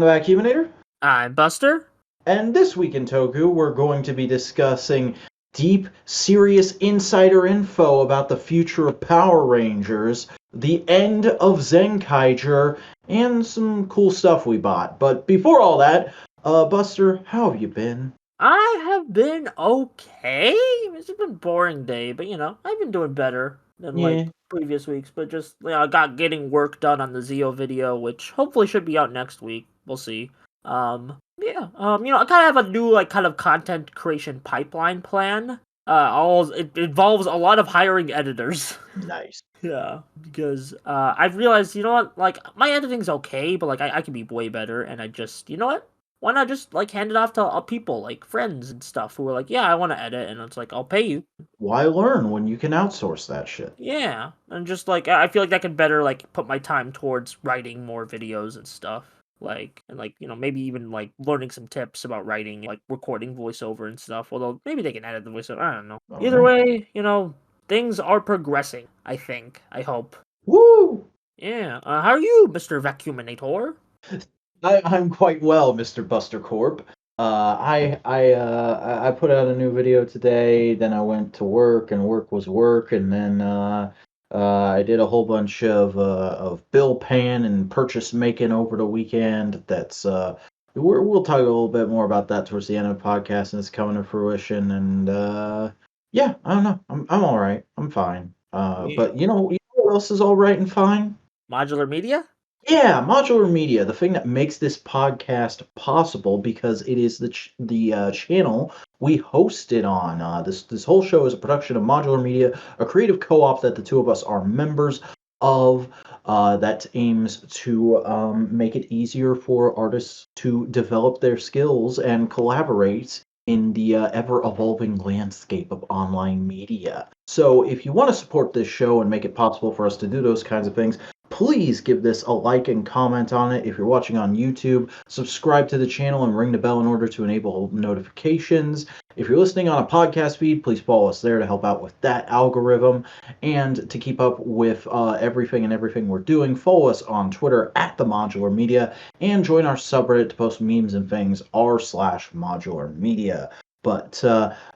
I'm the Vacuuminator. I'm Buster. And this week in Toku, we're going to be discussing deep, serious insider info about the future of Power Rangers, the end of Zenkaiger, and some cool stuff we bought. But before all that, Buster, how have you been? I have been okay. It's been a boring day, but I've been doing better than previous weeks. But just I got getting work done on the Zio video, which hopefully should be out next week. We'll see. I kind of have a new kind of content creation pipeline plan. It involves a lot of hiring editors. Nice. Yeah, because I've realized, my editing's okay, but I can be way better, and I just, why not just hand it off to people, friends and stuff, who are yeah, I want to edit, and it's I'll pay you. Why learn when you can outsource that shit? Yeah, and just I feel that can better put my time towards writing more videos and stuff. Maybe even learning some tips about writing, recording voiceover and stuff. Although maybe they can edit the voiceover. I don't know. Either way, things are progressing. I think. I hope. Woo! Yeah. How are you, Mr. Vacuuminator? I'm quite well, Mr. Buster Corp. I put out a new video today. Then I went to work, and work was work, and then I did a whole bunch of bill paying and purchase making over the weekend. That's we'll talk a little bit more about that towards the end of the podcast, and it's coming to fruition. And yeah, I don't know. I'm all right. I'm fine. But you know what else is all right and fine? Modular Media? Yeah, Modular Media, the thing that makes this podcast possible because it is the channel we host it on. This whole show is a production of Modular Media, a creative co-op that the two of us are members of that aims to make it easier for artists to develop their skills and collaborate in the ever-evolving landscape of online media. So if you want to support this show and make it possible for us to do those kinds of things, please give this a like and comment on it. If you're watching on YouTube, subscribe to the channel and ring the bell in order to enable notifications. If you're listening on a podcast feed, please follow us there to help out with that algorithm. And to keep up with everything we're doing, follow us on Twitter at The Modular Media and join our subreddit to post memes and things r/Modular Media. But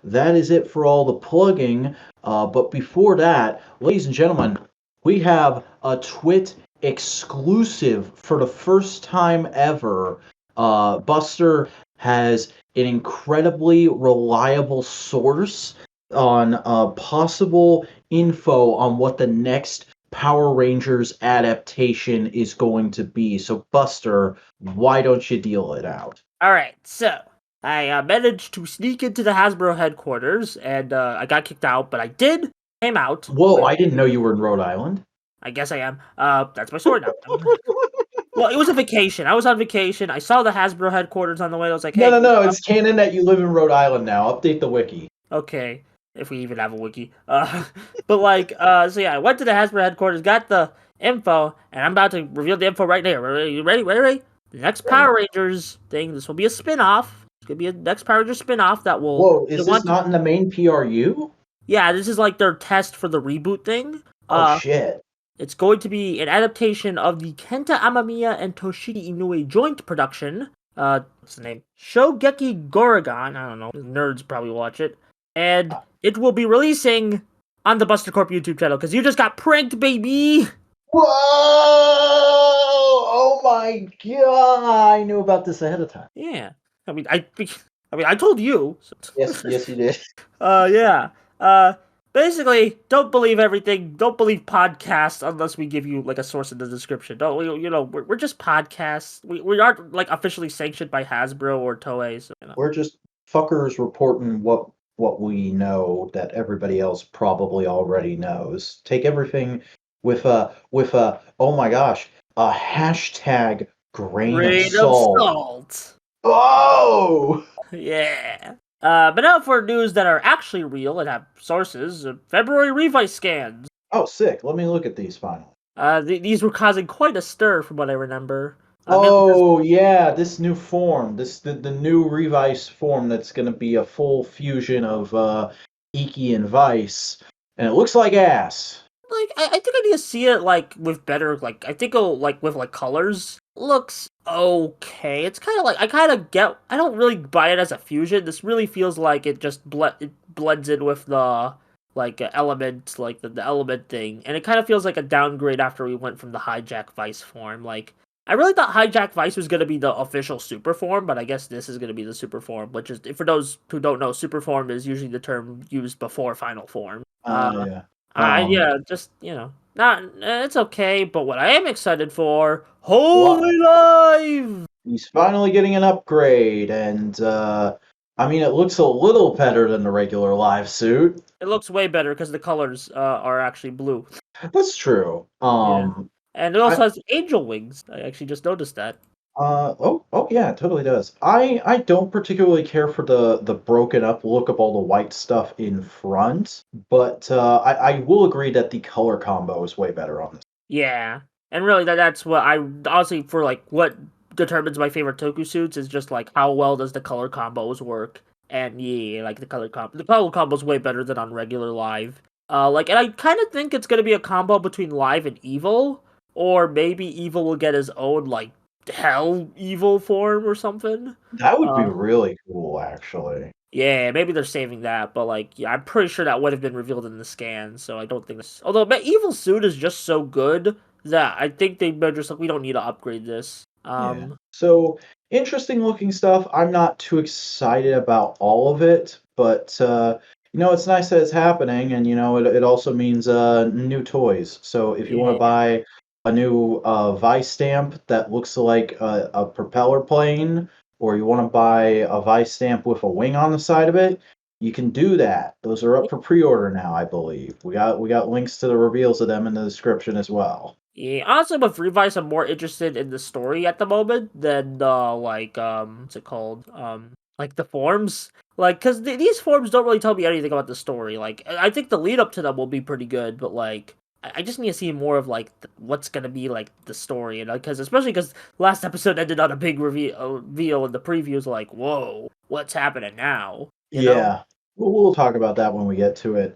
that is it for all the plugging. But before that, ladies and gentlemen, we have a TWIT exclusive for the first time ever. Buster has an incredibly reliable source on possible info on what the next Power Rangers adaptation is going to be. So, Buster, why don't you deal it out? All right, so I managed to sneak into the Hasbro headquarters, and I got kicked out, but I came out. Whoa, I didn't know you were in Rhode Island. I guess I am. That's my story now. Well, it was a vacation. I was on vacation. I saw the Hasbro headquarters on the way. I was like, hey. No, it's canon that you live in Rhode Island now. Update the wiki. Okay, if we even have a wiki. So yeah, I went to the Hasbro headquarters, got the info, and I'm about to reveal the info right now. You ready? The next Power Rangers thing, this will be a spin-off. It's going to be a next Power Rangers spin-off that will... Whoa, is this not in the main PRU? Yeah, this is their test for the reboot thing. Oh, shit. It's going to be an adaptation of the Kenta Amamiya and Toshiki Inoue joint production. What's the name? Shogeki Goragon. I don't know. Nerds probably watch it. And it will be releasing on the Buster Corp YouTube channel, because you just got pranked, baby! Whoa! Oh my god! I knew about this ahead of time. Yeah. I told you. Yes, you did. Yeah. Basically, don't believe everything. Don't believe podcasts unless we give you a source in the description. We're just podcasts. We aren't officially sanctioned by Hasbro or Toei. So, We're just fuckers reporting what we know that everybody else probably already knows. Take everything with a oh my gosh, a hashtag grain of salt. Oh! Yeah. But now for news that are actually real and have sources. February Revice scans. Oh, sick. Let me look at these finally. These were causing quite a stir from what I remember. Yeah, this new form. The new Revice form that's going to be a full fusion of Iki and Vice. And it looks like ass. I think I need to see it with better I think it'll with colors. looks okay. It's kind of like I don't really buy it as a fusion. This really feels like it just it blends in with the element, like the element thing, and it kind of feels like a downgrade after we went from the hijack Vice form. Like I really thought hijack Vice was gonna be the official super form, but I guess this is gonna be the super form, which is, for those who don't know, super form is usually the term used before final form. Yeah. Yeah, just not it's okay. But what I am excited for, What? Holy Live! He's finally getting an upgrade, and I mean, it looks a little better than the regular live suit. It looks way better because the colors are actually blue. That's true. Yeah, and it I also has angel wings. I actually just noticed that. oh yeah, it totally does. I don't particularly care for the broken up look of all the white stuff in front, but I will agree that the color combo is way better on this. Yeah, and really that's what I honestly, for like what determines my favorite Toku suits is just like how well does the color combos work. And yeah, like the color combo's way better than on regular live. And I kind of think it's gonna be a combo between live and evil, or maybe evil will get his own like hell evil form or something. That would be Uh, really cool, actually. yeah, maybe they're saving that, but like, yeah, I'm pretty sure that would have been revealed in the scan, so I don't think this. Although, Evil Suit is just so good that I think they're just like, we don't need to upgrade this. Yeah. So interesting looking stuff. I'm not too excited about all of it, but it's nice that it's happening, and it also means new toys. So if you want to Yeah, buy a new Vice stamp that looks like a propeller plane, or you want to buy a Vice stamp with a wing on the side of it, you can do that. Those are up for pre-order now, I believe. We got links to the reveals of them in the description as well. yeah. Honestly, with Revice, I'm more interested in the story at the moment than the what's it called? Like the forms. Like, cause these forms don't really tell me anything about the story. Like, I think the lead up to them will be pretty good, but like, I just need to see more of like what's gonna be like the story, and because especially because last episode ended on a big reveal, and the previews like, whoa, what's happening now? You know? Yeah, we'll talk about that when we get to it.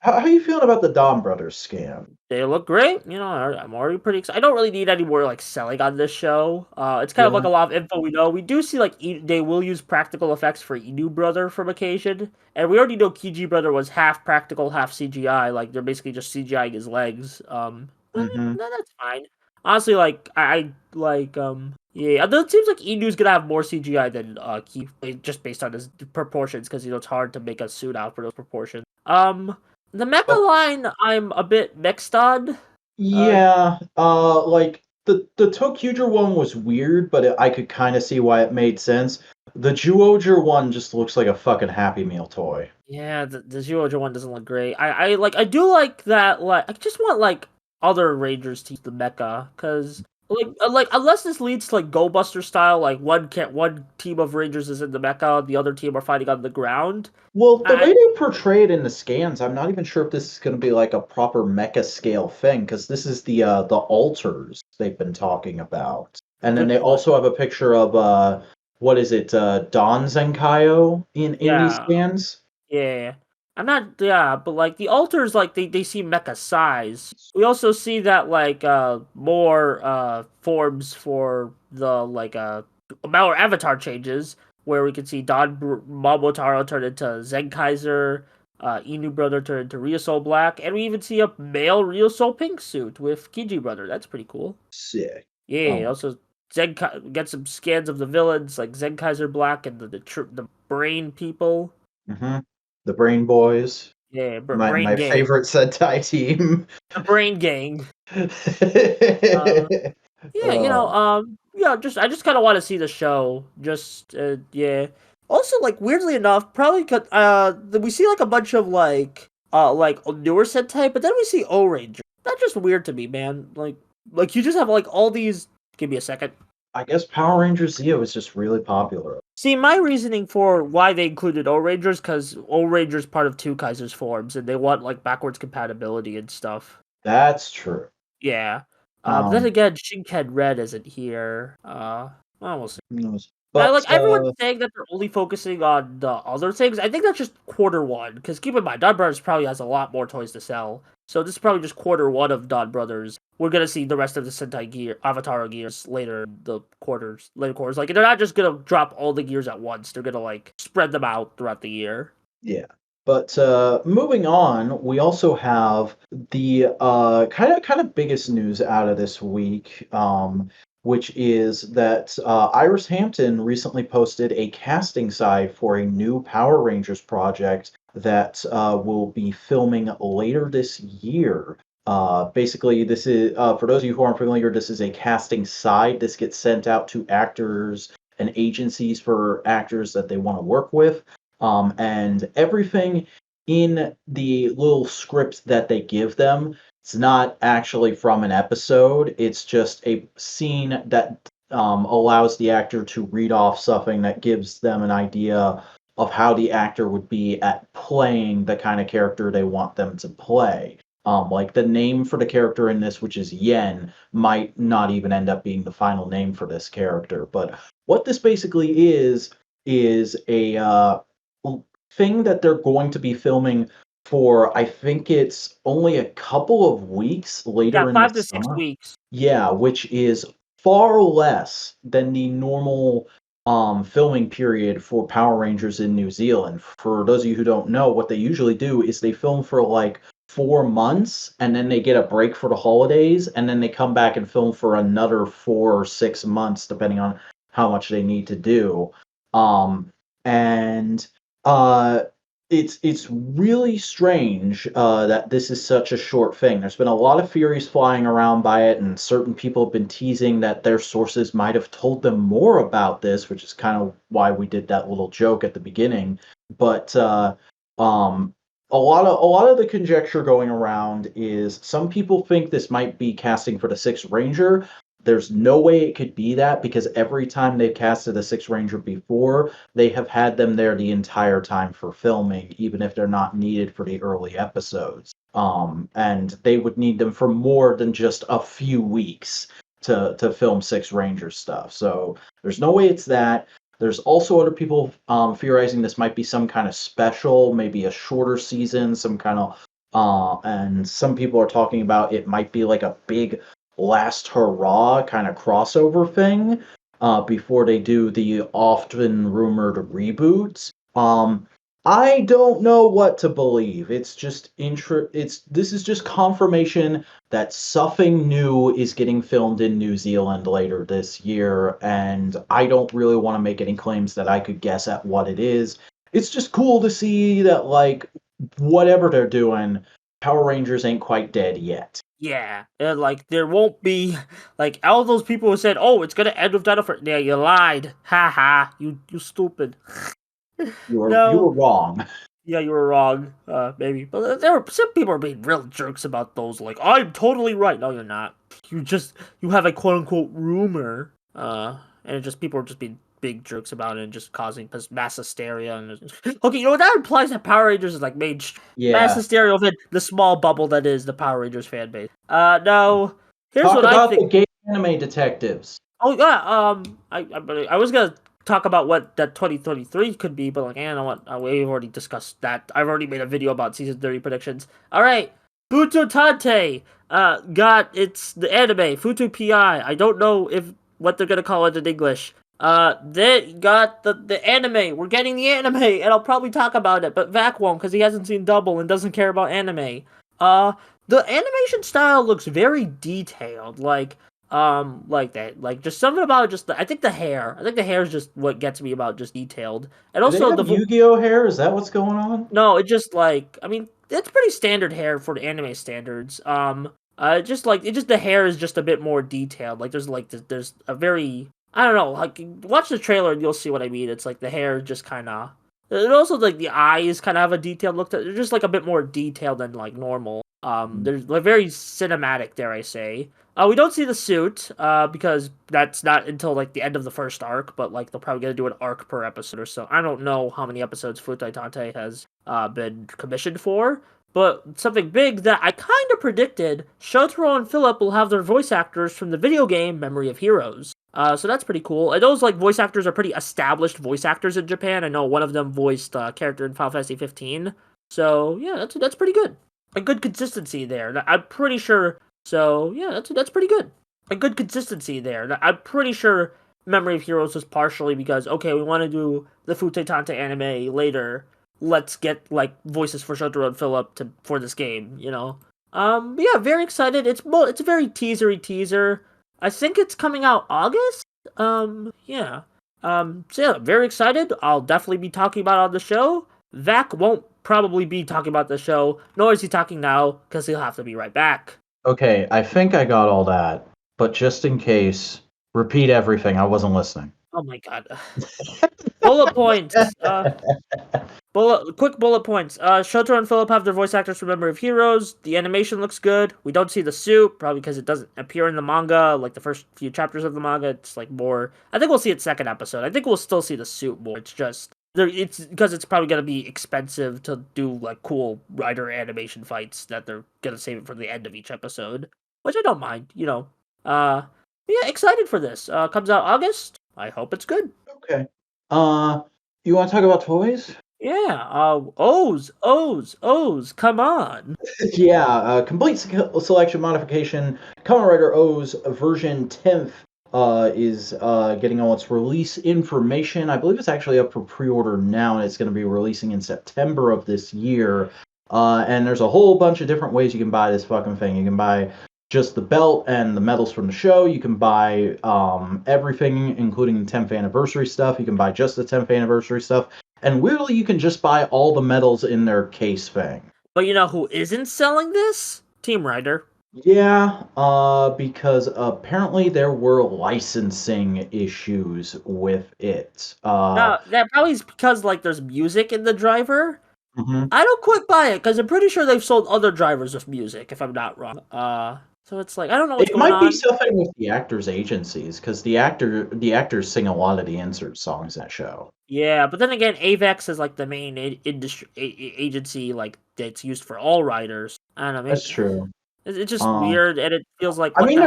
How you feeling about the Donbrothers scam? They look great. I'm already pretty excited. I don't really need any more like selling on this show. It's kind of like Yeah. a lot of info we know. We do see like they will use practical effects for Inu Brother from occasion, and we already know Kiji Brother was half practical, half CGI. Like they're basically just CGIing his legs. Hmm. That's fine. Honestly, like I like yeah. Although it seems like Inu's gonna have more CGI than Ki, just based on his proportions, because it's hard to make a suit out for those proportions. The mecha But line, I'm a bit mixed on. Uh, yeah, like the Tokuger one was weird, but I could kind of see why it made sense. The Zyuohger one just looks like a fucking Happy Meal toy. yeah, the Zyuohger one doesn't look great. I do like that. Like, I just want like other Rangers to use the mecha, cause like unless this leads to like Go Buster style, like one team of Rangers is in the mecha, the other team are fighting on the ground. Well, the I way they portray it in the scans, I'm not even sure if this is going to be like a proper mecha scale thing, because this is the altars they've been talking about, and then good they point. also have a picture of what is it, Don Zenkaiger in these Yeah, scans. yeah. I'm not, yeah, but like the altars, like they seem mecha size. We also see that like more forms for the our avatar changes, where we can see Momotaro turn into Zenkaiser, Inu Brother turn into Ryusoul Black, and we even see a male Ryusoul Pink suit with Kiji Brother. That's pretty cool. Sick. Yeah, Oh, also get some scans of the villains like Zenkaiser Black and the brain people. hmm the Brain Boys, Yeah, my Brain Gang. favorite Sentai team. The Brain Gang. Uh, yeah, Oh, yeah, I just kind of want to see the show. Just, yeah. Also, like weirdly enough, probably we see like a bunch of like newer Sentai, but then we see O Ranger. That's just weird to me, man. Like you just have like all these. Give me a second. I guess Power Rangers Zeo is just really popular. See, my reasoning for why they included O Rangers, because O Ranger's part of two Kaiser's forms, and they want like backwards compatibility and stuff. That's true. Yeah. But then Um, again, Shinken Red isn't here. Well, we'll see. who knows? Now, But like everyone's saying that they're only focusing on the other things. I think that's just quarter one. Because keep in mind, Donbrothers probably has a lot more toys to sell. So this is probably just quarter 1 of Donbrothers. We're gonna see the rest of the Sentai gear, Avataro gears later later quarters. Like they're not just gonna drop all the gears at once. They're gonna like spread them out throughout the year. Yeah. But moving on, we also have the kind of biggest news out of this week, which is that Iris Hampton recently posted a casting site for a new Power Rangers project that will be filming later this year. Basically, this is for those of you who aren't familiar, this is a casting side. This gets sent out to actors and agencies for actors that they want to work with. And everything in the little scripts that they give them, it's not actually from an episode. It's just a scene that allows the actor to read off something that gives them an idea of how the actor would be at playing the kind of character they want them to play. Like the name for the character in this, which is Yen, might not even end up being the final name for this character. But what this basically is a thing that they're going to be filming for, I think it's only a couple of weeks later in the 5 to 6 summer. weeks. Yeah, which is far less than the normal filming period for Power Rangers in New Zealand. For those of you who don't know, what they usually do is they film for like 4 months and then they get a break for the holidays and then they come back and film for another 4 or 6 months, depending on how much they need to do. And it's really strange that this is such a short thing. There's been a lot of theories flying around by it, and certain people have been teasing that their sources might have told them more about this, which is kind of why we did that little joke at the beginning. But a lot of the conjecture going around is some people think this might be casting for the Sixth Ranger. There's no way it could be that because every time they've casted a Sixth Ranger before, they have had them there the entire time for filming, even if they're not needed for the early episodes. And they would need them for more than just a few weeks to film Sixth Ranger stuff. So there's no way it's that. There's also other people theorizing this might be some kind of special, maybe a shorter season, some kind of, and some people are talking about it might be like a big last hurrah kind of crossover thing before they do the often rumored reboots. I don't know what to believe. It's just this is just confirmation that something new is getting filmed in New Zealand later this year, and I don't really want to make any claims that I could guess at what it is. It's just cool to see that, like, whatever they're doing, Power Rangers ain't quite dead yet. Yeah, and like there won't be like all those people who said, "Oh, it's gonna end with Dino for." Yeah, you lied. Ha ha. You stupid. You were No. wrong. Yeah, you were wrong. Maybe, but there were some people are being real jerks about those. Like, I'm totally right. No, you're not. You have a quote unquote rumor. And it just people are just being big jerks about it and just causing mass hysteria. And okay, you know what that implies that Power Rangers is like mass hysteria over the small bubble that is the Power Rangers fan base. No. Here's Talk what about I think. the gay anime detectives. Oh yeah. I was gonna talk about what that 2023 could be, but like, you know what? We've already discussed that. I've already made a video about season 30 predictions. All right, Fuuto Tante got it's the anime Fuuto PI. I don't know if what they're gonna call it in English. They got the anime. We're getting the anime, and I'll probably talk about it, but Vac won't because he hasn't seen Double and doesn't care about anime. The animation style looks very detailed, like that, like just something about just I think the hair is just what gets me about just detailed, and also the Yu-Gi-Oh hair. Is that what's going on? No, it just like I mean it's pretty standard hair for the anime standards. Just like it just the hair is just a bit more detailed. Like there's a very I don't know, like watch the trailer and you'll see what I mean. It's like the hair just kind of. And also like the eyes kind of have a detailed look. They're just like a bit more detailed than like normal. There's like very cinematic, dare I say. We don't see the suit, because that's not until like the end of the first arc, but like they're probably gonna do an arc per episode or so. I don't know how many episodes Fuuto Tante has been commissioned for, but something big that I kind of predicted, Shotaro and Philip will have their voice actors from the video game Memory of Heroes. So that's pretty cool. And those like voice actors are pretty established voice actors in Japan. I know one of them voiced a character in Final Fantasy 15. So yeah, that's pretty good. a good consistency there. I'm pretty sure. So yeah, that's pretty good. A good consistency there. I'm pretty sure Memory of Heroes was partially because okay, we want to do the Fute Tante anime later. Let's get like voices for Shotaro and Philip for this game. Yeah, very excited. It's a very teasery teaser. I think it's coming out August. Yeah. So yeah, very excited. I'll definitely be talking about it on the show. Vac won't probably be talking about the show, nor is he talking now, because he'll have to be right back. Okay, I think I got all that, but just in case, repeat everything. I wasn't listening. Oh my god. Bullet points. Quick bullet points. Shotaro and Philip have their voice actors from Memory of Heroes. The animation looks good. We don't see the suit, probably because it doesn't appear in the manga, like the first few chapters of the manga. It's like more. I think we'll see it second episode. I think we'll still see the suit more. It's just it's because it's probably gonna be expensive to do like cool rider animation fights that they're gonna save it for the end of each episode, which I don't mind. Yeah, excited for this. Comes out August. I hope it's good. Okay. You want to talk about toys? Yeah, O's, come on. Yeah, complete selection modification. Kamen Rider O's version 10th is getting all its release information. I believe it's actually up for pre-order now, and it's going to be releasing in September of this year. And there's a whole bunch of different ways you can buy this fucking thing. You can buy just the belt and the medals from the show. You can buy everything, including the 10th anniversary stuff. You can buy just the 10th anniversary stuff. And weirdly, you can just buy all the medals in their case thing. But you know who isn't selling this? Team Rider. Yeah, because apparently there were licensing issues with it. No, that probably is because like there's music in the driver. Mhm. I don't quite buy it because I'm pretty sure they've sold other drivers with music, if I'm not wrong. So it's like I don't know what's It going might be on. something with the actors' agencies, because the actors sing a lot of the insert songs in that show. Yeah, but then again, Avex is like the main industry agency like that's used for all riders. I don't know. Maybe That's true. it's just Um, weird, and it feels like I what mean, the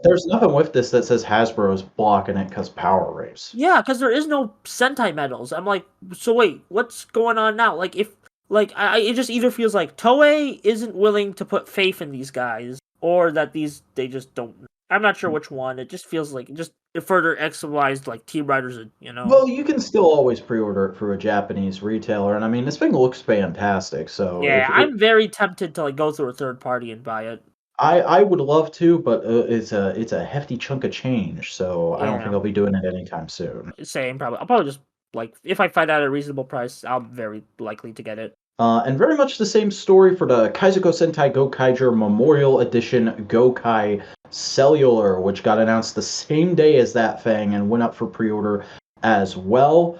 there's hell. nothing with this that says Hasbro's blocking it because Power Race. Yeah, because there is no Sentai medals. I'm like, so wait, what's going on now? Like, if like it just either feels like Toei isn't willing to put faith in these guys, or that they just don't. I'm not sure which one. It just feels like it further exobilized like Team Riders, Well, you can still always pre-order it through a Japanese retailer, and I mean, this thing looks fantastic. So Yeah, if it, I'm very tempted to like go through a third party and buy it. I would love to, but it's a hefty chunk of change, so I don't think Yeah, I'll be doing it anytime soon. same probably. I'll probably just like if I find out at a reasonable price, I'm very likely to get it. And very much the same story for the Kaizoku Sentai Gokaiger Memorial Edition Gokai Cellular, which got announced the same day as that thing and went up for pre-order as well.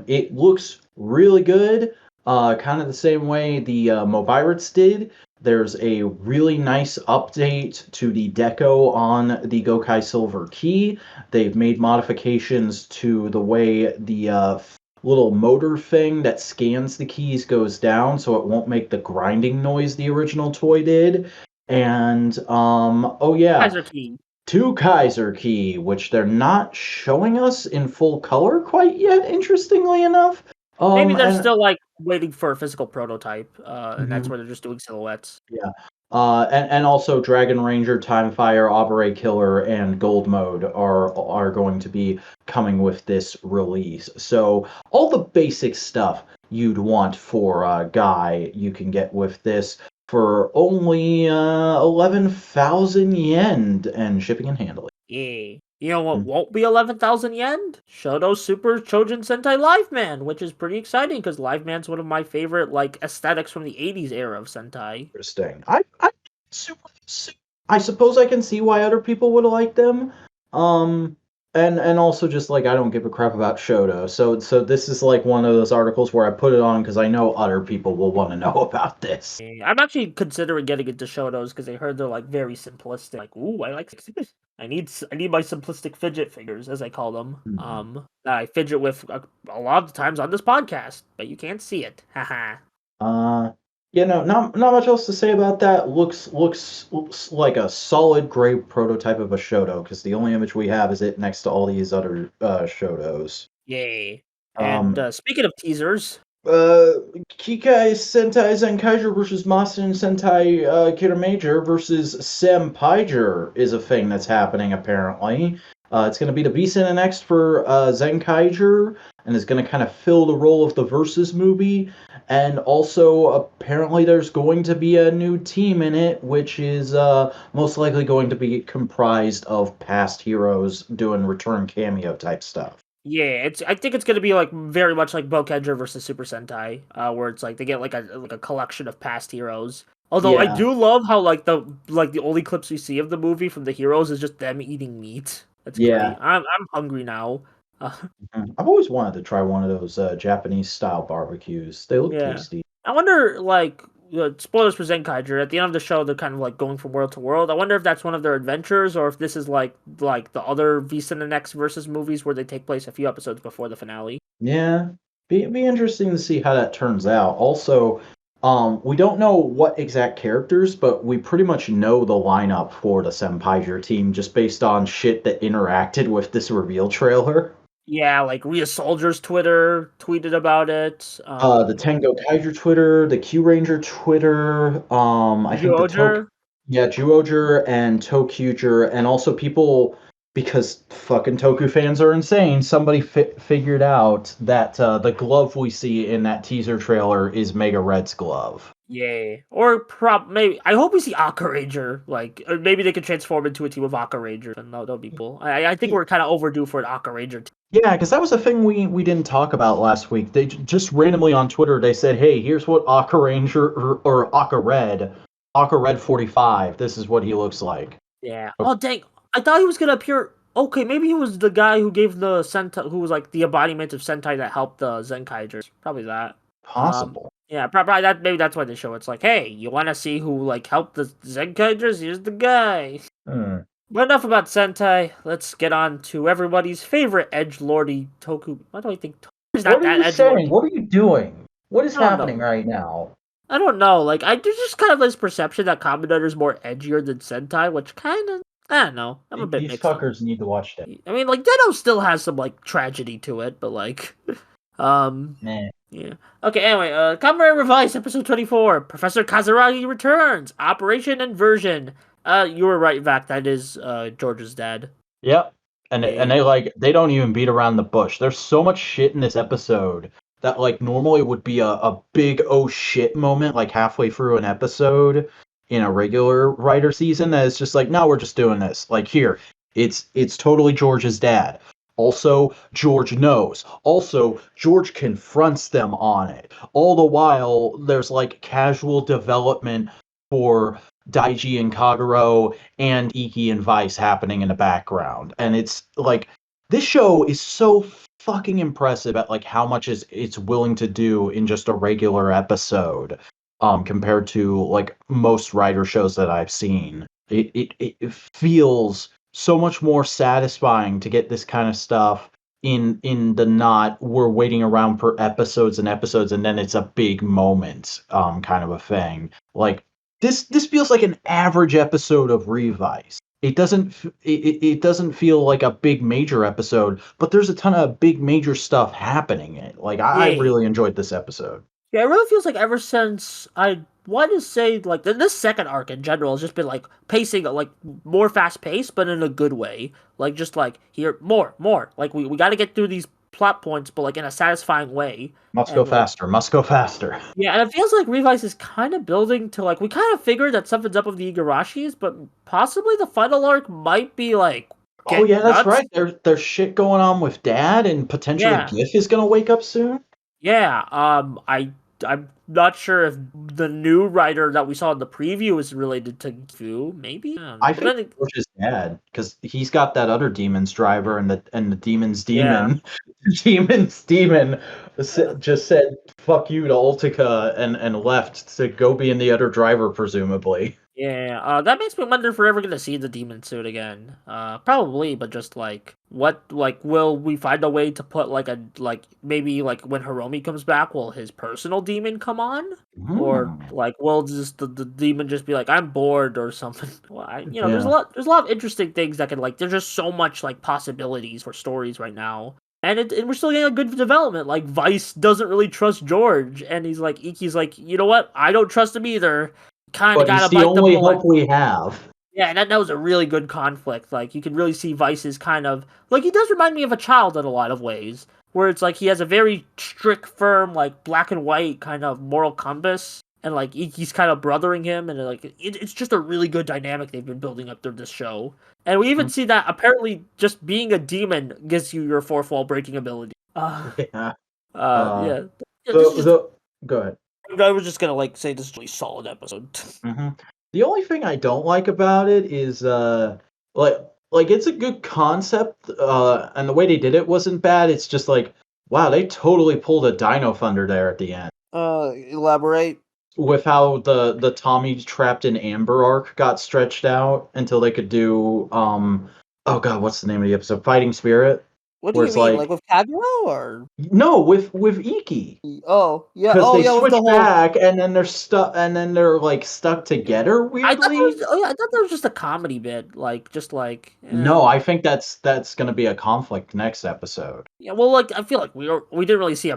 It looks really good, kind of the same way the Mobirates did. There's a really nice update to the deco on the Gokai Silver Key. They've made modifications to the way the little motor thing that scans the keys goes down so it won't make the grinding noise the original toy did. And oh yeah, Kaiser Key. two Kaiser Key, which they're not showing us in full color quite yet, interestingly enough. Maybe they're And still like waiting for a physical prototype, and that's mhm, where they're just doing silhouettes. yeah. And also Dragon Ranger, Timefire, Abare Killer, and Gold Mode are going to be coming with this release. So all the basic stuff you'd want for Guy, you can get with this for only 11,000 yen and shipping and handling. Yeah. You know what won't be 11,000 yen? Shodo Super Chojin Sentai Liveman, which is pretty exciting because Liveman's one of my favorite like aesthetics from the 80s era of Sentai. Interesting. Super, I suppose I can see why other people would like them. Um, and also just like I don't give a crap about Shodo. So this is like one of those articles where I put it on because I know other people will want to know about this. I'm actually considering getting into Shodos because I heard they're like very simplistic. Like, ooh, I like. I need my simplistic fidget figures, as I call them. Mhm. That I fidget with a lot of the times on this podcast, but you can't see it. Haha. Uh, not much else to say about that. Looks like a solid gray prototype of a Shoto because the only image we have is it next to all these other Shotos. Yay. And Um, speaking of teasers, Kikai Sentai Zenkaiger versus Mashin Sentai Kiramager versus Senpaiger is a thing that's happening apparently. It's going to be the Beast and X for Zenkaiger, and is going to kind of fill the role of the Versus movie. And also, apparently, there's going to be a new team in it, which is most likely going to be comprised of past heroes doing return cameo type stuff. Yeah, I think it's gonna be like very much like Gokaiger versus Super Sentai, where it's like they get like a collection of past heroes. Although I Yeah. do love how like the only clips we see of the movie from the heroes is just them eating meat. That's great. Yeah. I'm hungry now. I've always wanted to try one of those Japanese style barbecues. They look Yeah. tasty. I wonder, like, spoilers for Zenkaiger. At the end of the show, they're kind of like going from world to world. I wonder if that's one of their adventures, or if this is like the other Beast and the Next versus movies where they take place a few episodes before the finale. Yeah, be interesting to see how that turns out. Also, we don't know what exact characters, but we pretty much know the lineup for the Senpaiger team just based on shit that interacted with this reveal trailer. Yeah, like Rhea Soldier's Twitter tweeted about it. The Tango Kaiser Twitter, the Q Ranger Twitter, I think the Zyuohger. Zyuohger and Tokuger, and also people, because fucking Toku fans are insane, somebody figured out that the glove we see in that teaser trailer is Mega Red's glove. Yeah, or maybe I hope we see Gokaiger. Like, or maybe they could transform into a team of Gokaiger, and that'll be cool. I think we're kind of overdue for an Gokaiger. Yeah, because that was a thing we didn't talk about last week. They just randomly on Twitter they said, "Hey, here's what Aka Ranger or Aka Red 45. This is what he looks like." Yeah. Oh dang! I thought he was gonna appear. Okay, maybe he was the guy who gave the Sentai, who was like the embodiment of Sentai that helped the Zenkaiger. Probably that. Possible. Yeah, probably that. Maybe that's why they show. It's like, hey, you want to see who like helped the Zenkaigers? Here's the guy. Hmm. But enough about Sentai. Let's get on to everybody's favorite edgelordy Toku. Why do I think Toku is not What are that you saying? edgelordy? What are you doing? What is I don't happening know. right now? I don't know. Like, there's just kind of this perception that Kamen Rider is more edgier than Sentai, which kind of, I don't know. I'm a bit These mixed on. fuckers need to watch that. I mean, like, Deno still has some like tragedy to it, but like, Nah. yeah. Okay. Anyway, Kamen Rider Revice episode 24. Professor Kazuragi returns. Operation Inversion. You were right, Vac. That is George's dad. Yep. And Yeah. they don't even beat around the bush. There's so much shit in this episode that like normally would be a big oh shit moment like halfway through an episode in a regular writer season that is just like, no, we're just doing this. Like here, it's totally George's dad. Also, George knows. Also, George confronts them on it. All the while, there's like casual development for Daiji and Kagero and Iki and Vice happening in the background. And it's like this show is so fucking impressive at like how much it's willing to do in just a regular episode compared to like most writer shows that I've seen. It feels so much more satisfying to get this kind of stuff in the not we're waiting around for episodes and episodes and then it's a big moment kind of a thing. Like this feels like an average episode of Revice. It doesn't feel like a big major episode, but there's a ton of big major stuff happening in it. Like I Yeah. really enjoyed this episode. Yeah, it really feels like ever since I want to say like this second arc in general has just been like pacing like more fast paced, but in a good way. Like just like here more. Like we got to get through these plot points, but like in a satisfying way. Must go And like faster. Must go faster. yeah, and it feels like Revice is kind of building to like we kind of figured that something's up with the Igarashis, but possibly the final arc might be like Oh get yeah, that's nuts. right. There's shit going on with Dad, and potentially Yeah. Gif is gonna wake up soon. Yeah, I'm not sure if the new writer that we saw in the preview is related to Fu. Maybe I don't know. I But think then, George's dad because he's got that other demon's driver, and the demon's yeah, demon, demon's demon, just said "fuck you" to Ultica and left to go be in the other driver, presumably. yeah. That makes me wonder if we're ever gonna see the demon suit again. Probably, but just like what, like, will we find a way to put like maybe like when Hiromi comes back, will his personal demon come on? Or Hmm. like will just the demon just be like I'm bored or something? Well, there's a Yeah. lot of interesting things that can like there's just so much like possibilities for stories right now. And we're still getting a good development. Like, Vice doesn't really trust George, and Iki's like, you know what? I don't trust him either. Kind of But gotta he's the bite the only bullet. hope we have. Yeah, and that was a really good conflict. Like, you can really see Vice's kind of... Like, he does remind me of a child in a lot of ways. Where it's like he has a very strict, firm, like, black and white kind of moral compass. And, like, Iki's kind of brothering him. And, like, it's just a really good dynamic they've been building up through this show. And we even see that apparently just being a demon gives you your fourth wall breaking ability. Yeah. Yeah. Go ahead. I was just gonna like say this is a really solid episode. Mm-hmm. The only thing I don't like about it is like it's a good concept, and the way they did it wasn't bad. It's just like, wow, they totally pulled a Dino Thunder there at the end. Elaborate. With how the Tommy trapped in Amber arc got stretched out until they could do oh god, what's the name of the episode? Fighting Spirit. What do you mean, like with Kaguro or no, with Iki? Oh yeah, because they switch the whole... back and then they're stuck, and then they're like stuck together weirdly. I thought that was just a comedy bit, like just like. No, I think that's gonna be a conflict next episode. Yeah, well, like I feel like we didn't really see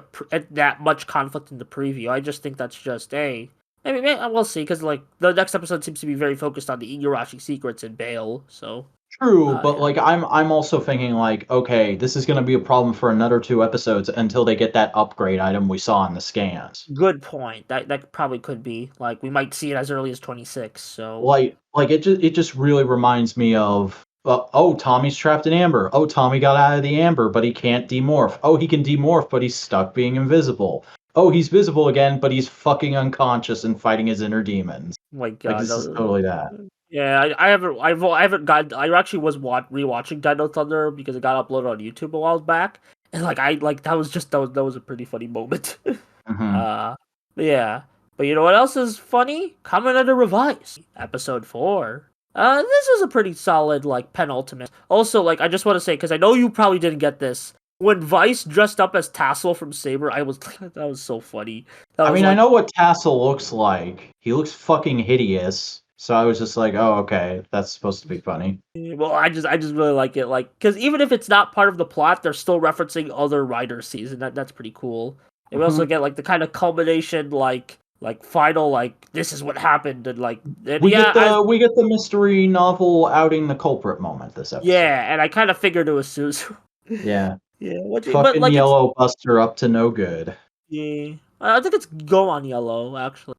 that much conflict in the preview. I just think that's just maybe we'll see, because like the next episode seems to be very focused on the Igarashi secrets and Bale. So true, but like I'm also thinking like, okay, this is gonna be a problem for another 2 episodes until they get that upgrade item we saw in the scans. Good point. That probably could be like we might see it as early as 26. So like it just really reminds me of. Oh, Tommy's trapped in Amber. Oh, Tommy got out of the Amber, but he can't demorph. Oh, he can demorph, but he's stuck being invisible. Oh, he's visible again, but he's fucking unconscious and fighting his inner demons. Oh my god, like, this is totally that. Yeah, I haven't got. I actually was rewatching Dino Thunder because it got uploaded on YouTube a while back, and that was a pretty funny moment. Mm-hmm. Yeah, but you know what else is funny? Kamen Rider Revice, episode 4. This was a pretty solid like penultimate. Also, like I just want to say, because I know you probably didn't get this. When Vice dressed up as Tassel from Saber, that was so funny. I know what Tassel looks like. He looks fucking hideous. So I was just like, oh, okay, that's supposed to be funny. Well, I just really like it, like, because even if it's not part of the plot, they're still referencing other Riders season. That's pretty cool. And we also get like the kind of culmination, like final, like this is what happened, and like we get the mystery novel outing the culprit moment this episode. Yeah, and I kind of figured it was Suzu. Yeah. Yeah. Fucking like, Yellow Buster up to no good. Yeah, I think it's Gohan Yellow actually.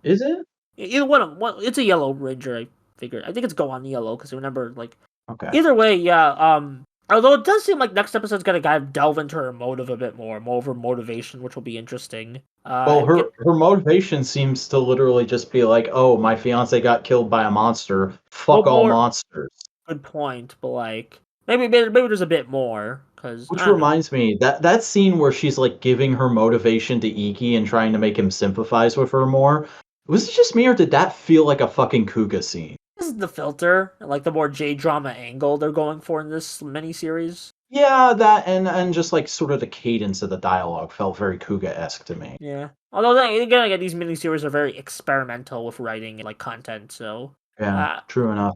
Is it? Either one. It's a Yellow Ranger. I figured. I think it's Gohan Yellow because I remember like. Okay. Either way, yeah. Although it does seem like next episode's gonna kind of delve into her motive a bit more of her motivation, which will be interesting. Well, her motivation seems to literally just be like, oh, my fiance got killed by a monster. Fuck all monsters. Good point, but like maybe there's a bit more. Which reminds me, that scene where she's like giving her motivation to Iki and trying to make him sympathize with her more. Was it just me, or did that feel like a fucking Kuga scene? This is the filter, like the more J-drama angle they're going for in this miniseries. Yeah, that and just like sort of the cadence of the dialogue felt very Kuga-esque to me. Yeah. Although again, these miniseries are very experimental with writing and like content, so yeah, true enough.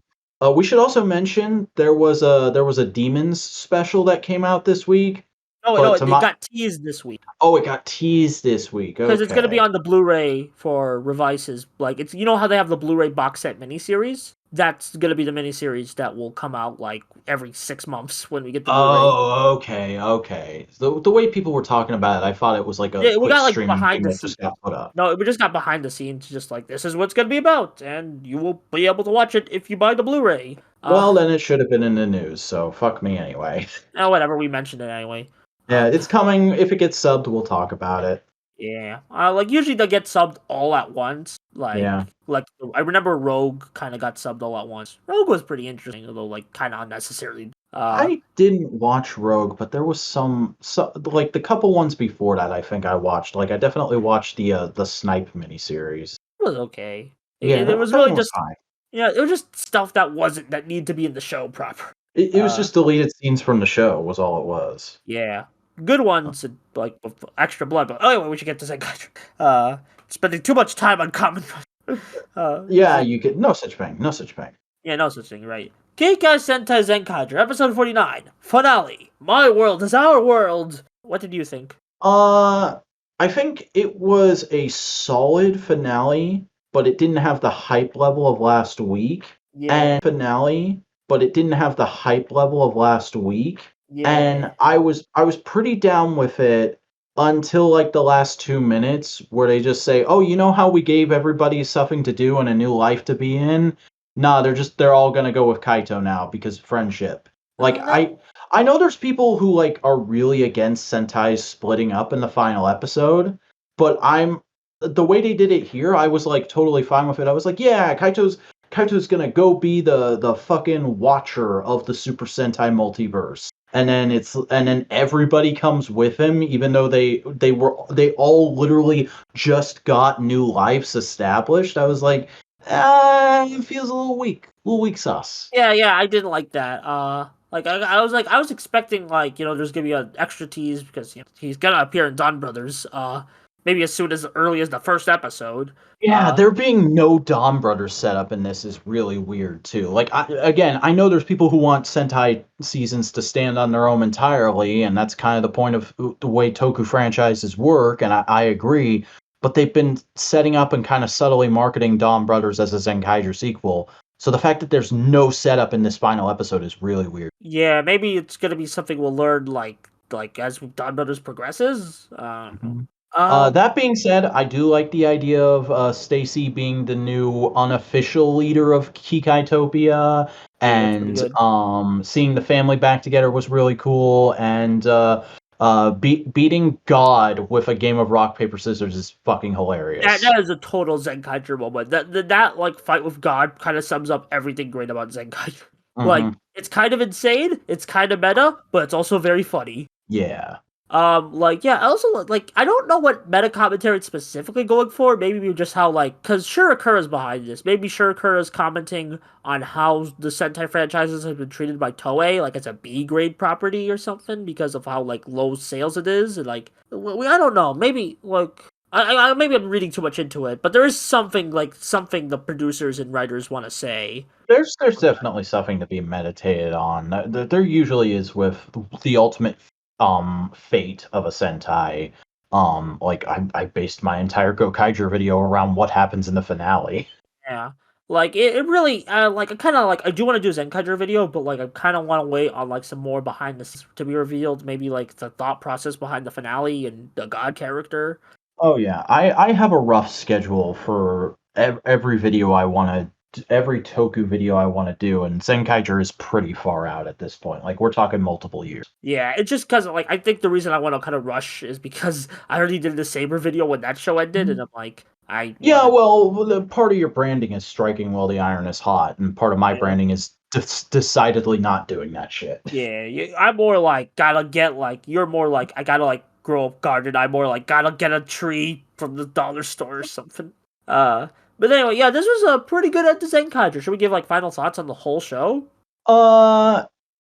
We should also mention there was a Demons special that came out this week. No, it got teased this week. Oh, it got teased this week. Okay. Because it's going to be on the Blu-ray for Revice's. Like, it's, you know how they have the Blu-ray box set miniseries? That's going to be the miniseries that will come out, like, every 6 months when we get the Blu-ray. Oh, okay. The way people were talking about it, I thought it was like a we got, like, streaming behind thing the that just got put up. No, we just got behind the scenes, just like, this is what's going to be about, and you will be able to watch it if you buy the Blu-ray. Well, then it should have been in the news, so fuck me anyway. Oh, whatever, we mentioned it anyway. Yeah, it's coming. If it gets subbed, we'll talk about it. Yeah, like usually they get subbed all at once. Like I remember Rogue kind of got subbed all at once. Rogue was pretty interesting, although like kind of unnecessarily. I didn't watch Rogue, but there was some like the couple ones before that. I think I watched. Like I definitely watched the Snipe miniseries. It was okay. Yeah, it was really just fine. Yeah, it was just stuff that needed to be in the show proper. It was just deleted scenes from the show. Was all it was. Yeah. Good ones, like with extra blood. But anyway, we should get to Zenkaiger. Spending too much time on Kamen. Yeah, you get no such thing. Yeah, no such thing, right? Kikai Sentai Zenkaiger, episode 49, finale. My world is our world. What did you think? I think it was a solid finale, but it didn't have the hype level of last week. Yeah. And finale, but it didn't have the hype level of last week. Yeah. And I was pretty down with it until like the last 2 minutes where they just say, "Oh, you know how we gave everybody something to do and a new life to be in? Nah, they're all gonna go with Kaito now because friendship." Like I know there's people who like are really against Sentai splitting up in the final episode, but the way they did it here, I was like totally fine with it. I was like, yeah, Kaito's gonna go be the fucking watcher of the Super Sentai multiverse. And then everybody comes with him, even though they all literally just got new lives established. I was like, it feels a little weak sauce. Yeah, I didn't like that. I was expecting like there's gonna be an extra tease because he's gonna appear in Donbrothers. Maybe as soon as early as the first episode. Yeah, there being no Donbrothers setup in this is really weird too. Like, I know there's people who want Sentai seasons to stand on their own entirely, and that's kind of the point of the way Toku franchises work, and I agree. But they've been setting up and kind of subtly marketing Donbrothers as a Zenkaiger sequel. So the fact that there's no setup in this final episode is really weird. Yeah, maybe it's gonna be something we'll learn like as Donbrothers progresses. That being said, I do like the idea of Stacy being the new unofficial leader of Kikaitopia, Yeah, that's pretty and good. seeing the family back together was really cool, and beating God with a game of rock paper scissors is fucking hilarious. That is a total Zenkaiger moment. That like fight with God kind of sums up everything great about Zenkaiger. Like Mm-hmm. it's kind of insane, it's kind of meta, but it's also very funny. Yeah. I also like I don't know what meta commentary it's specifically going for. Maybe just how because Shirakura's behind this. Maybe Shirakura's commenting on how the Sentai franchises have been treated by Toei, like as a B grade property or something, because of how like low sales it is, and I don't know. Maybe maybe I'm reading too much into it, but there is something the producers and writers want to say. There's definitely something to be meditated on. There usually is with the ultimate fate of a Sentai. Like I based my entire Gokaiger video around what happens in the finale. Yeah. It really I kind of I do want to do a Zenkaiger video, but I kind of want to wait on some more behind the scenes to be revealed, maybe the thought process behind the finale and the god character. Oh yeah, I have a rough schedule for every video I want to, every Toku video I want to do, and Zenkaiger is pretty far out at this point. Like we're talking multiple years. Yeah, it's just because I think the reason I want to kind of rush is because I already did the Saber video when that show ended, and I'm like Yeah, well, the part of your branding is striking while the iron is hot, and part of my branding is decidedly not doing that shit. Yeah, I'm more gotta get you're more I gotta grow a garden. I'm more gotta get a tree from the dollar store or something. But anyway, yeah, this was a pretty good at the Zenkaiger. Should we give final thoughts on the whole show?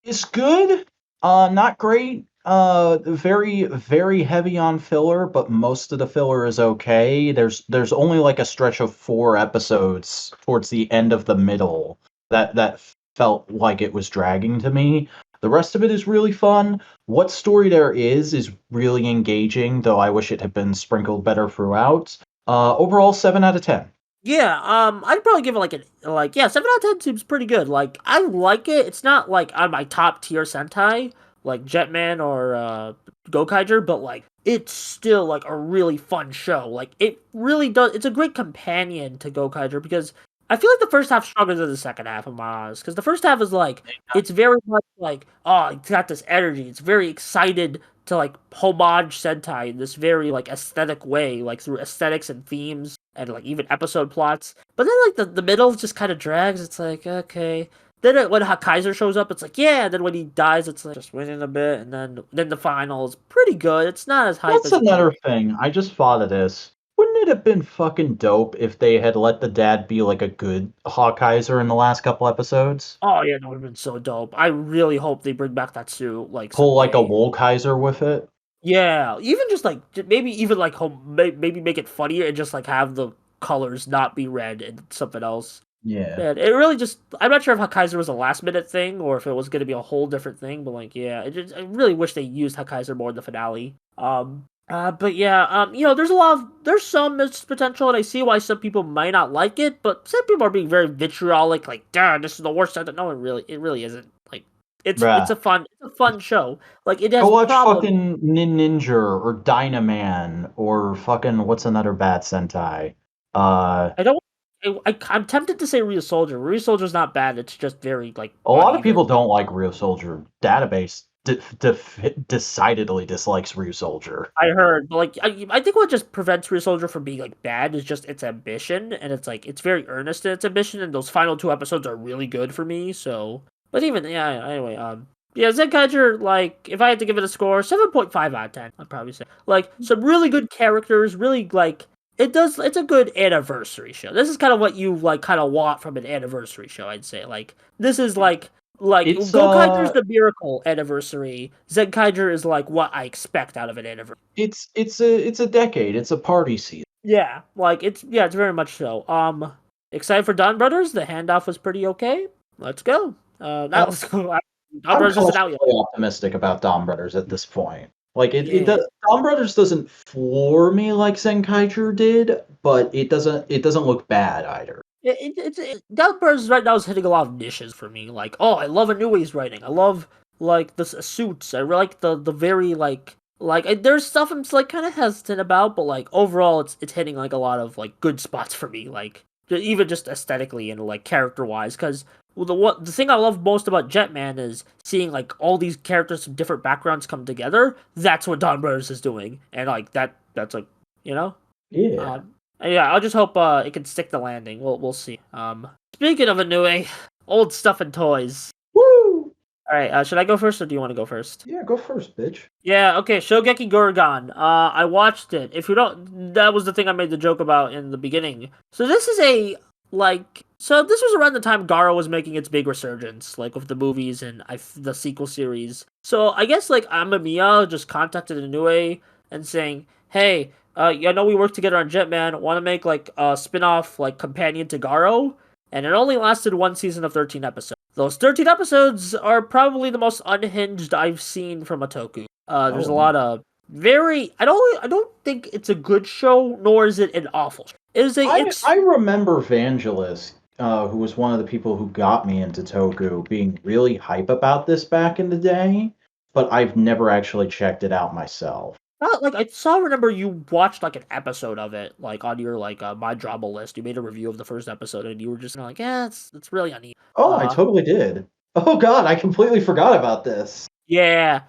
It's good. Not great. Very very heavy on filler, but most of the filler is okay. There's only like a stretch of 4 episodes towards the end of the middle that felt like it was dragging to me. The rest of it is really fun. What story there is really engaging, though I wish it had been sprinkled better throughout. Overall, 7 out of 10. Yeah, I'd probably give it 7 out of 10 seems pretty good. I like it. It's not on my top tier Sentai like Jetman or Gokaiger, but it's still a really fun show. It really does. It's a great companion to Gokaiger because I feel like the first half's stronger than the second half of my eyes. Because the first half is it's very much oh, it's got this energy. It's very excited to homage Sentai in this very aesthetic way, through aesthetics and themes and even episode plots. But then the middle just kind of drags. It's okay. Then when Kaiser shows up, it's yeah. Then when he dies, it's just winning a bit, and then the final is pretty good. It's not as hype That's as another thing. I just thought of this. Wouldn't it have been fucking dope if they had let the dad be a good Hawkeizer in the last couple episodes? Oh yeah, that would have been so dope. I really hope they bring back that suit Pull a someday. Wolkaiser with it? Yeah, even just maybe maybe make it funnier and just have the colors not be red and something else. Yeah. Man, it really just, I'm not sure if Kaiser was a last minute thing or if it was going to be a whole different thing, but like, yeah, I really wish they used Kaiser more in the finale. But yeah, there's some missed potential, and I see why some people might not like it, but some people are being very vitriolic, like, "Duh, this is the worst." No, it really isn't. Like, it's Bruh. a fun show. Like, it Go has watch problems. fucking Ninja or Dynaman or fucking what's another bad Sentai? Uh, I don't. I'm tempted to say Real Soldier. Real Soldier's not bad. It's just very like a lot of uneven. people don't like Real Soldier. Database decidedly dislikes Real Soldier. I heard, but like I think what just prevents Real Soldier from being like bad is just its ambition, and it's like it's very earnest in its ambition, and those final two episodes are really good for me. So, but even yeah, anyway, yeah, Zenkaiger, like if I had to give it a score, 7.5 out of 10, I'd probably say like some really good characters, really like it's a good anniversary show. This is kind of what you like kind of want from an anniversary show, I'd say. Like this is like It's Gokaiger's the miracle anniversary. Zenkaiger is like what I expect out of an anniversary. it's a decade. It's a party season. Yeah, like it's very much so. Excited for Donbrothers. The handoff was pretty okay. Let's go. Now let's go. I'm Donbrothers isn't out yet. cautiously optimistic about Donbrothers at this point. Like it Yeah. does, Donbrothers doesn't floor me like Zenkaiger did, but it doesn't look bad either. Donbrothers right now is hitting a lot of niches for me. Like, oh, I love Inui's writing. I love like the suits. I really like the very there's stuff I'm like kind of hesitant about, but like overall, it's hitting like a lot of like good spots for me. Like even just aesthetically and like character wise, because the thing I love most about Jetman is seeing like all these characters from different backgrounds come together. That's what Don Brothers is doing, and like that's like you know, Yeah. um, yeah. I'll just hope it can stick the landing. We'll see. Speaking of Inoue, old stuff and toys. Woo! All right, should I go first or do you want to go first? Yeah, go first, bitch. Yeah, okay, Shogeki Gurgan. I watched it. If you don't, that was the thing I made the joke about in the beginning. So this is so this was around the time Garo was making its big resurgence, like with the movies and the sequel series. So I guess like Amamiya just contacted Inoue and saying, "Hey, I know we worked together on Jetman. Want to make like a spin-off like companion to Garo?" And it only lasted one season of 13 episodes. Those 13 episodes are probably the most unhinged I've seen from a Toku. There's a Oh, lot of I don't think it's a good show, nor is it an awful show. It is a I remember Vangelis, who was one of the people who got me into Toku, being really hype about this back in the day, but I've never actually checked it out myself. not like I saw. Remember you watched like an episode of it, like on your like my drama list. You made a review of the first episode, and you were just like, yeah, it's really uneven. Oh, I totally did. Oh god, I completely forgot about this. Yeah.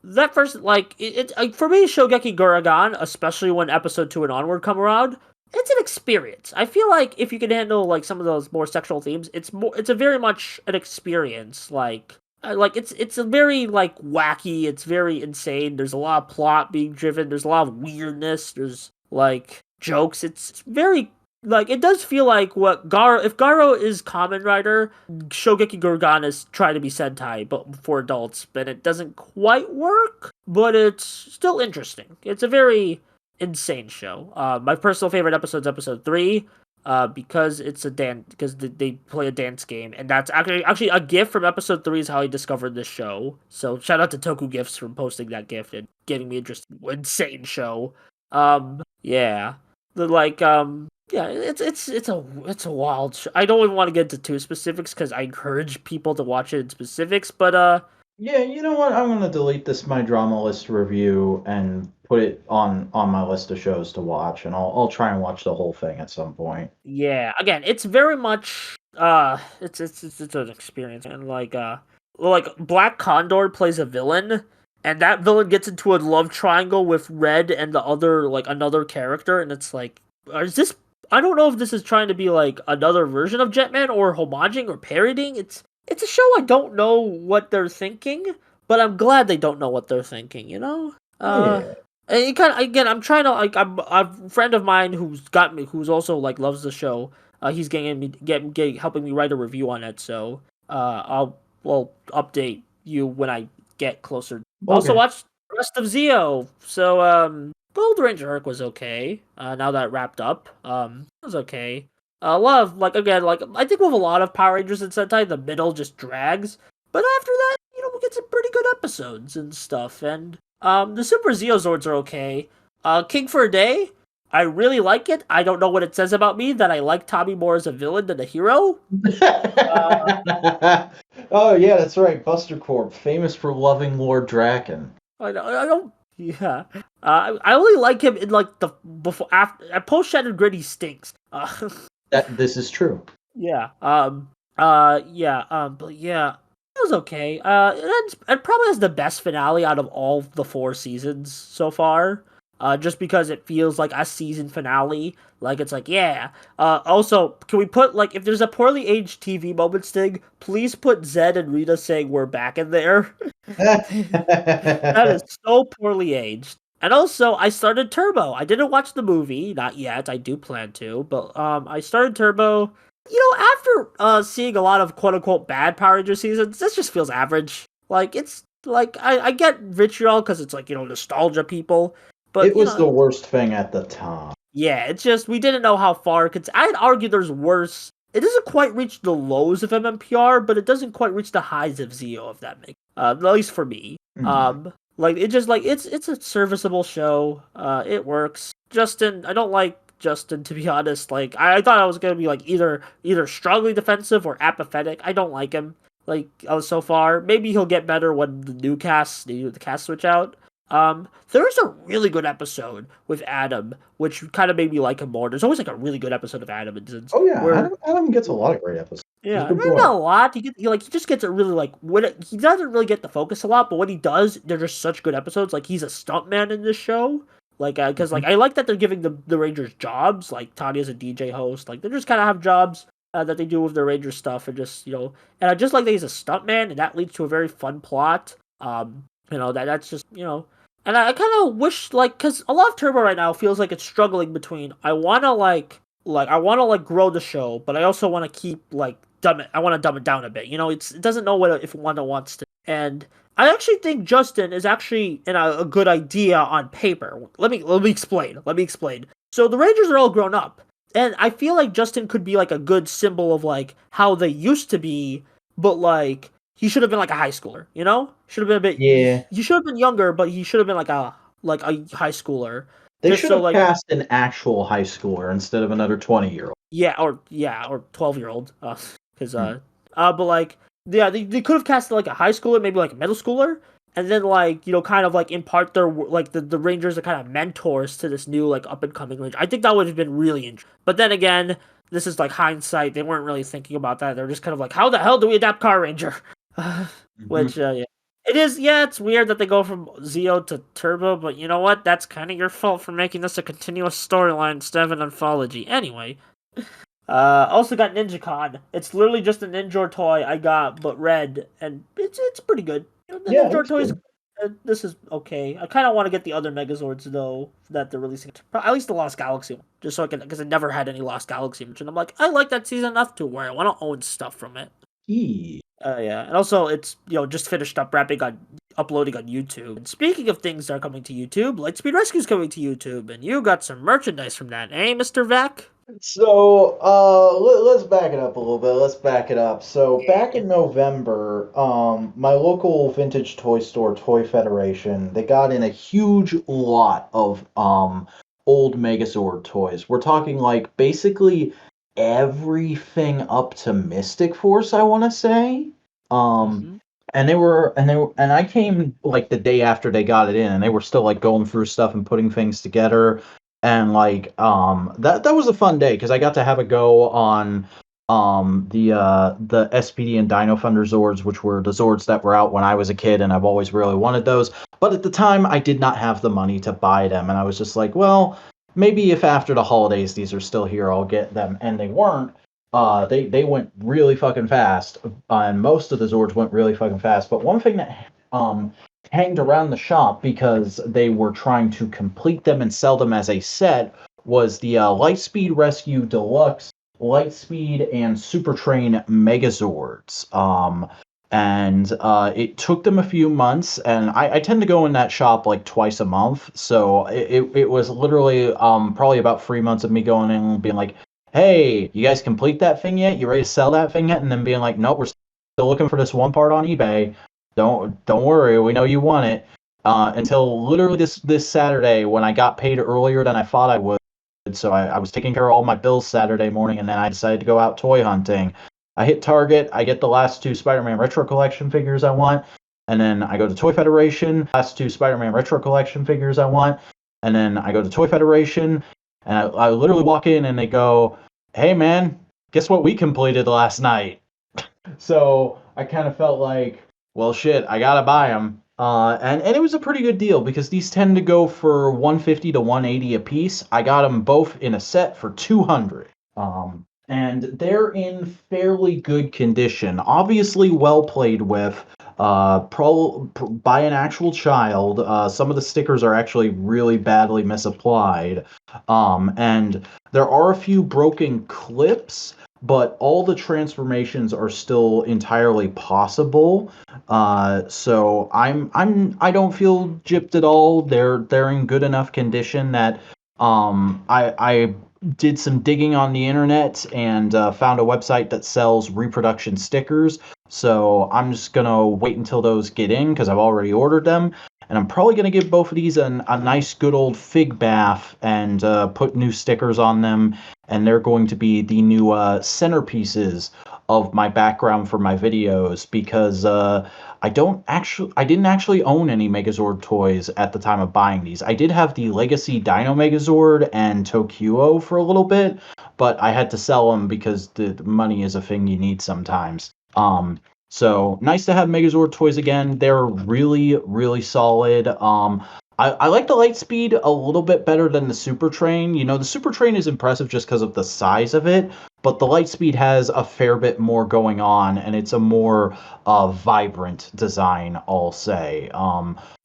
That first, like, for me, Shogeki Guragan, especially when episode 2 and onward come around, it's an experience. I feel like if you can handle, like, some of those more sexual themes, it's a very much an experience. It's a very, like, wacky, it's very insane. There's a lot of plot being driven, there's a lot of weirdness, there's, like, jokes. It's very like it does feel like what Garo if Garo is Kamen Rider, Shogeki Gurgan is trying to be Sentai but for adults, but it doesn't quite work, but it's still interesting. It's a very insane show. My personal favorite episode is episode 3. Because it's a dance, because they play a dance game, and that's actually a gift from episode 3 is how I discovered this show. So shout out to Toku Gifts from posting that gift and getting me interested. Insane show. Yeah, the yeah, it's a wild show. I don't even want to get into too specifics because I encourage people to watch it in specifics, but Yeah, you know what? I'm gonna delete this my drama list review and put it on my list of shows to watch, and I'll try and watch the whole thing at some point. yeah, again, it's very much it's an experience, and like Black Condor plays a villain, and that villain gets into a love triangle with Red and the other like another character, and it's like, is this? I don't know if this is trying to be like another version of Jetman or homaging or parodying. It's a show I don't know what they're thinking, but I'm glad they don't know what they're thinking. You know. Yeah. And it kind of again, I'm trying to like I'm a friend of mine who's also like loves the show. He's helping me write a review on it. So I'll update you when I get closer. Also Okay. watched the rest of Zio. So Gold Ranger arc was okay. Now that it wrapped up, it was okay. A lot of I think with a lot of Power Rangers and Sentai, the middle just drags. But after that, we get some pretty good episodes and stuff. And the Super Zeozords are okay. King for a Day, I really like it. I don't know what it says about me that I like Tommy more as a villain than a hero. Oh yeah, that's right. Buster Corp, famous for loving Lord Draken. I don't. Yeah. I only like him in the before after post Shattered Grid he stinks. This is true. Yeah. Yeah. But yeah, it was okay. It probably has the best finale out of all the 4 seasons so far. Just because it feels like a season finale. Like it's like, yeah. Also, can we put if there's a poorly aged TV moment sting, please put Zed and Rita saying we're back in there. That is so poorly aged. And also, I started Turbo. I didn't watch the movie, not yet. I do plan to, but I started Turbo. After seeing a lot of quote unquote bad Power Ranger seasons, this just feels average. It's I get vitriol because it's nostalgia people, but it was the worst thing at the time. Yeah, it's just we didn't know how far. I'd argue there's worse. It doesn't quite reach the lows of MMPR, but it doesn't quite reach the highs of Zeo, if that makes at least for me. Mhm. It's a serviceable show. It works. Justin, I don't like Justin, to be honest. I thought I was gonna be either strongly defensive or apathetic. I don't like him. So far, maybe he'll get better when the cast switch out. There's a really good episode with Adam, which kind of made me like him more. There's always a really good episode of Adam and Zins. Oh yeah, Adam gets a lot of great episodes. Yeah, not a lot. He just gets it really he doesn't really get the focus a lot, but when he does, they're just such good episodes. He's a stuntman in this show. Because I like that they're giving the Rangers jobs. Tanya's a DJ host. They just kind of have jobs that they do with their Ranger stuff, and and I just like that he's a stuntman, and that leads to a very fun plot. That's just and I kind of wish because a lot of Turbo right now feels like it's struggling between I want to grow the show, but I also want to keep dumb it down a bit. It doesn't know if Wanda wants to. And I actually think Justin is actually a good idea on paper. Let me explain. So the Rangers are all grown up, and I feel like Justin could be a good symbol of how they used to be, but he should have been a high schooler, Should have been a bit. Yeah. He should have been younger, but he should have been a high schooler. They should have cast an actual high schooler instead of another 20-year-old. Yeah, or 12-year-old. But they could have casted a high schooler, maybe a middle schooler, and then kind of impart their the Rangers are kind of mentors to this new up and coming Ranger. I think that would have been really interesting. But then again, this is hindsight. They weren't really thinking about that. They're just kind of how the hell do we adapt Car Ranger? Which yeah. It is, it's weird that they go from Zeo to Turbo, but you know what? That's kind of your fault for making this a continuous storyline instead of an anthology. Anyway. Also got NinjaCon. It's literally just a Ninja toy I got, but red, and it's pretty good. The Ninja toys, this is okay. I kind of want to get the other Megazords, though, that they're releasing. At least the Lost Galaxy one, just so I can, because I never had any Lost Galaxy, and I'm I like that season enough to where I want to own stuff from it. Yeah, and also it's just finished up uploading on YouTube. And speaking of things that are coming to YouTube, Lightspeed Rescue's coming to YouTube, and you got some merchandise from that, eh, Mr. Vac? So, let's back it up a little bit. So, back in November, my local vintage toy store, Toy Federation, they got in a huge lot of old Megazord toys. We're talking basically everything up to Mystic Force, I want to say. And I came the day after they got it in, and they were still going through stuff and putting things together, and that was a fun day because I got to have a go on the SPD and Dino Thunder Zords, which were the Zords that were out when I was a kid, and I've always really wanted those. But at the time, I did not have the money to buy them, and I was just well, maybe if after the holidays these are still here, I'll get them. And they weren't. They went really fucking fast, and most of the Zords went really fucking fast. But one thing that hanged around the shop because they were trying to complete them and sell them as a set was the Lightspeed Rescue Deluxe, Lightspeed, and Super Train Megazords. And it took them a few months, and I tend to go in that shop twice a month, so it was literally probably about 3 months of me going in and being hey, you guys complete that thing yet? You ready to sell that thing yet? And then being like, nope, we're still looking for this one part on eBay. Don't worry, we know you want it. Until literally this Saturday when I got paid earlier than I thought I would. So I was taking care of all my bills Saturday morning, and then I decided to go out toy hunting. I hit Target. I get the last 2 Spider-Man Retro Collection figures I want. And then I go to Toy Federation. Last 2 Spider-Man Retro Collection figures I want. And then I go to Toy Federation. And I literally walk in and they go, hey, man, guess what we completed last night? So I kind of felt like, well, shit, I got to buy them. And it was a pretty good deal because these tend to go for $150 to $180 a piece. I got them both in a set for $200. And they're in fairly good condition. Obviously well played with. By an actual child. Some of the stickers are actually really badly misapplied. And there are a few broken clips, but all the transformations are still entirely possible. So I don't feel gypped at all. They're in good enough condition that I did some digging on the internet and found a website that sells reproduction stickers. So I'm just gonna wait until those get in because I've already ordered them. And I'm probably gonna give both of these a nice good old fig bath and put new stickers on them. And they're going to be the new centerpieces of my background for my videos because I didn't actually own any Megazord toys at the time of buying these. I did have the Legacy Dino Megazord and Toku for a little bit, but I had to sell them because the money is a thing you need sometimes. So nice to have Megazord toys again. They're really, really solid. I like the Lightspeed a little bit better than the Super Train. You know, the Super Train is impressive just because of the size of it, but the Lightspeed has a fair bit more going on, and it's a more vibrant design, I'll say.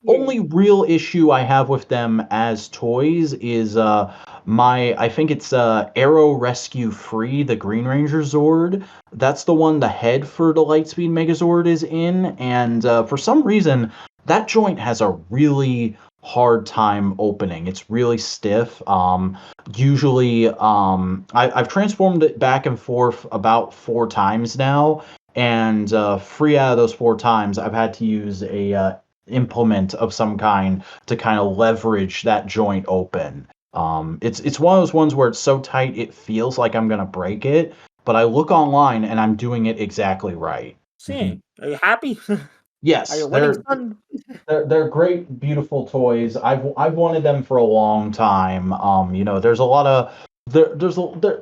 Only real issue I have with them as toys is I think it's Aero Rescue Free, the Green Ranger Zord. That's the one the head for the Lightspeed Megazord is in, and for some reason, that joint has a really hard time opening. It's really stiff. Usually, I've transformed it back and forth about 4 times now, and 3 out of those 4 times, I've had to use a implement of some kind to kind of leverage that joint open. It's one of those ones where it's so tight it feels like I'm gonna break it, but I look online and I'm doing it exactly right. See, are you happy? Yes, Are you winning, son? they're great, beautiful toys. I've wanted them for a long time. You know, there's a lot of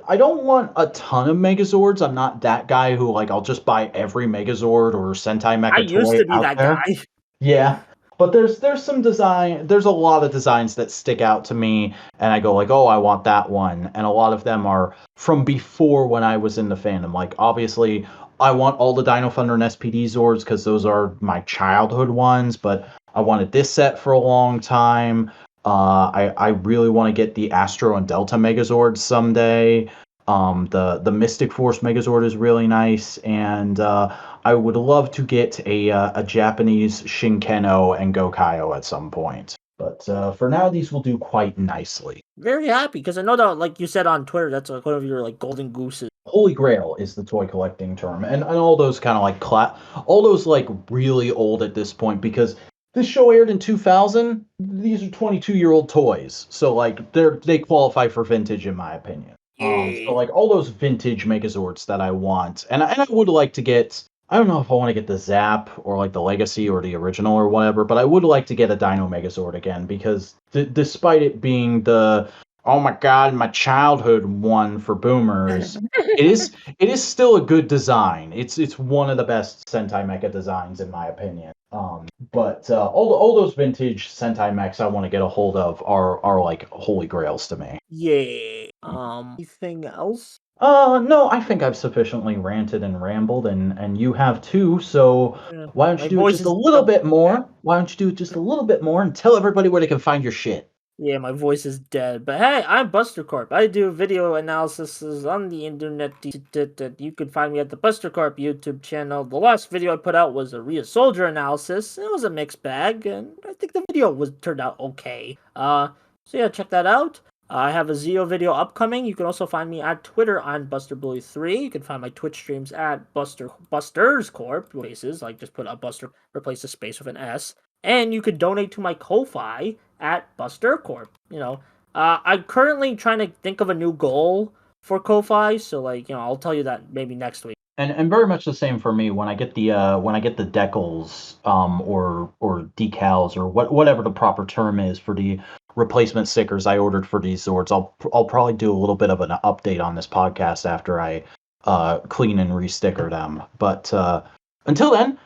I don't want a ton of Megazords. I'm not that guy who like I'll just buy every Megazord or Sentai I Mecha used toy to be out that there. guy. Yeah. But there's there's a lot of designs that stick out to me and I go like, "Oh, I want that one." And a lot of them are from before when I was in the fandom. Like obviously, I want all the Dino Thunder and SPD Zords cuz those are my childhood ones, but I wanted this set for a long time. I really want to get the Astro and Delta Megazords someday. The Mystic Force Megazord is really nice, and I would love to get a Japanese Shinkeno and Gokaiger at some point. But for now, these will do quite nicely. Very happy because I know that, like you said on Twitter, that's like one of your like golden gooses. Holy Grail is the toy collecting term, and all those kind of like all those like really old at this point because this show aired in 2000. These are 22-year-old toys, so like they qualify for vintage in my opinion. So like all those vintage Megazords that I want, and I would like to get. I don't know if I want to get the Zap or like the Legacy or the original or whatever, but I would like to get a Dino Megazord again because despite it being the oh my god, my childhood one for boomers, it is still a good design. It's one of the best Sentai Mecha designs in my opinion. But all those vintage Sentai mechs I want to get a hold of are like holy grails to me. Yeah. Anything else? No, I think I've sufficiently ranted and rambled, and you have too. So why don't you My do it voice just a is little bit more? Why don't you do it just a little bit more and tell everybody where they can find your shit? yeah, my voice is dead. But hey, I'm Buster Corp. I do video analysis on the internet. You can find me at the Buster Corp YouTube channel. The last video I put out was a Rhea Soldier analysis. It was a mixed bag, and I think the video turned out okay. So yeah, check that out. I have a Zio video upcoming. You can also find me at Twitter on BusterBully3. You can find my Twitch streams at Busters Corp. Spaces, like just put a Buster, replace the space with an S. And you could donate to my Ko-Fi at Buster Corp. I'm currently trying to think of a new goal for Ko-Fi, so I'll tell you that maybe next week. And very much the same for me. When I get the decals or decals or whatever the proper term is for the replacement stickers I ordered for these swords, I'll probably do a little bit of an update on this podcast after I clean and resticker them. But until then,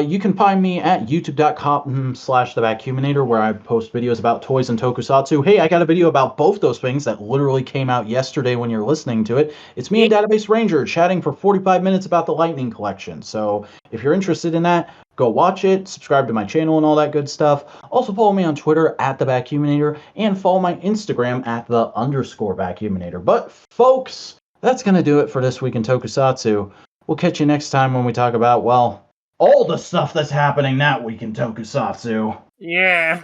you can find me at youtube.com/thevacuuminator, where I post videos about toys and tokusatsu. Hey, I got a video about both those things that literally came out yesterday when you're listening to it. It's me and Database Ranger chatting for 45 minutes about the Lightning Collection. So if you're interested in that, go watch it, subscribe to my channel and all that good stuff. Also follow me on Twitter at the Vacuuminator, and follow my Instagram at _Vacuuminator. But folks, that's going to do it for this week in Tokusatsu. We'll catch you next time when we talk about, well, all the stuff that's happening that week in Tokusatsu. Yeah.